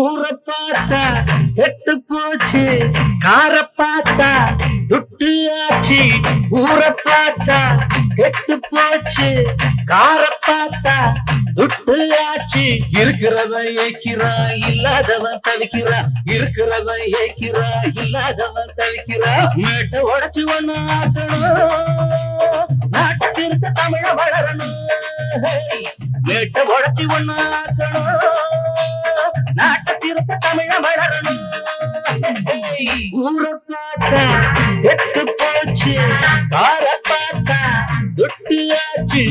ஊரை பார்த்தா கெட்டு போச்சு, கார பார்த்தா துட்டு ஆச்சு. ஊரை பார்த்தா கெட்டு போச்சு, கார பார்த்தா துட்டு ஆச்சு. இருக்கிறவன் ஏக்கிறான், இல்லாதவன் தவிக்கிறான். இருக்கிறவன் ஏக்கிறான், இல்லாதவன் தவிக்கிறான். மேட்டை உடைச்சு ஒண்ணு ஆக்கணும், நாட்டுக்கு தமிழ வளரணும். மேட்டை உடைச்சு ஒண்ணு ஆக்கணும், நாட்டத்திற்கு தமிழ வளரணும். ஊரை பார்த்தா கெட்டு போச்சு, கார பார்த்தா துட்டு ஆச்சு.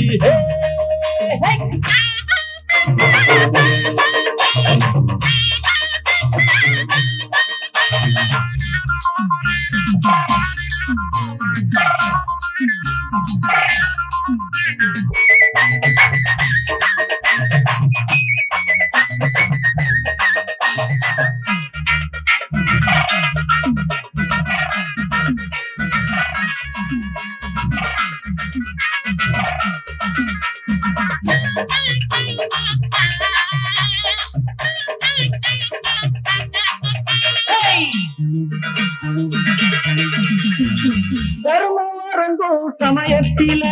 தர்மம் சமயத்தில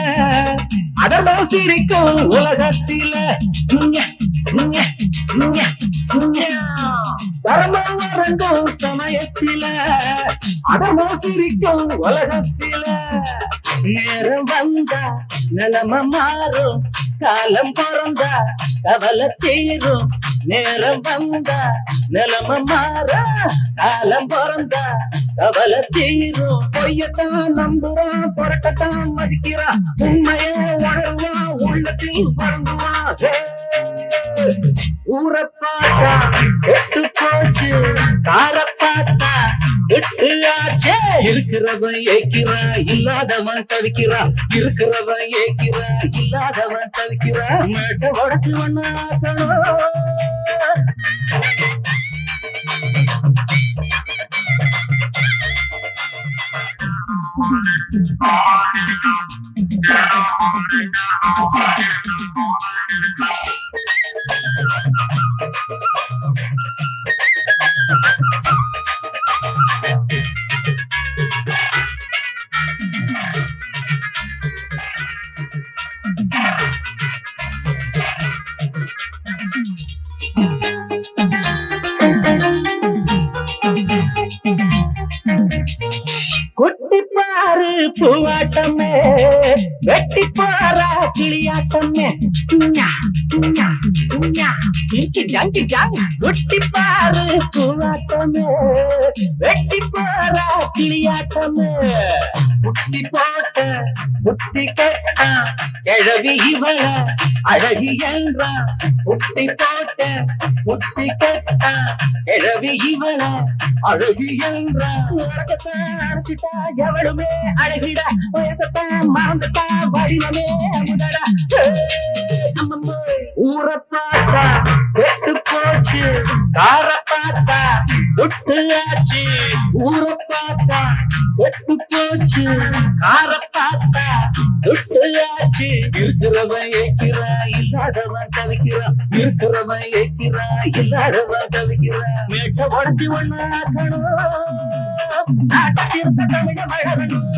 அதர்மம் சிரிக்கும் உலகத்தில. தர்மம் அரங்கும் சமயத்தில அதர்மம் சிரிக்கும் உலகத்தில. நேரம் வந்தா நிலைமை மாறும், காலம் பிறந்தா கவலை தீரும். நேரம் வந்தா நிலைமை மாற, காலம் பிறந்தா கவலை தீரும். பொய்யத்தான் நம்புறான், புரட்டத்தான் மதிக்கிறான். உண்மையை உணர்வான், உள்ளத்தில் வழங்குவான். ஊரை பார்த்தா கெட்டு போச்சு, கார பார்த்தா கெட்டு ஆச்சே. இருக்கிறவன் ஏக்கிறான், இல்லாதவன் தவிக்கிறான். இருக்கிறவன் ஏக்கிறான், இல்லாதவன் தவிக்கிறான். மேட்டை உடைச்சு ஒண்ணு ஆக்கணும். குட்டிப்பாரு பூவாட்டமே, வெட்டிப்பாரா கிளியாட்டமே. குட்டிப்பாரு பூவாட்டமே, வெட்டிப்பாரா கிளியாட்டமே. புட்டி போட்ட புட்டி கட்ட கிழவி இவள அழகி என்றான். புட்டி போட்ட புட்டி கட்ட கிழவி இவள அழகி என்றான். அழைச்சிட்டா எவளுமே அழகிடா, வயசத்தான் மறந்துட்டா வடிவமே முதடா. ஊரை பார்த்தா கெட்டு போச்சு, கார பார்த்தா துட்டு ஆச்சு. ஊரை பார்த்தா கெட்டு போச்சு, கார பார்த்தா துட்டு ஆச்சு. இருக்கிறவன் ஏக்கிறான், இல்லாதவன் தவிக்கிறான். இருக்கிறவன் ஏக்கிறான், இல்லாதவன் தவிக்கிறான். மேட்டை உடைச்சு ஒண்ணு ஆக்கணும், நாட்டத்திற்கு தமிழ வளரணும்.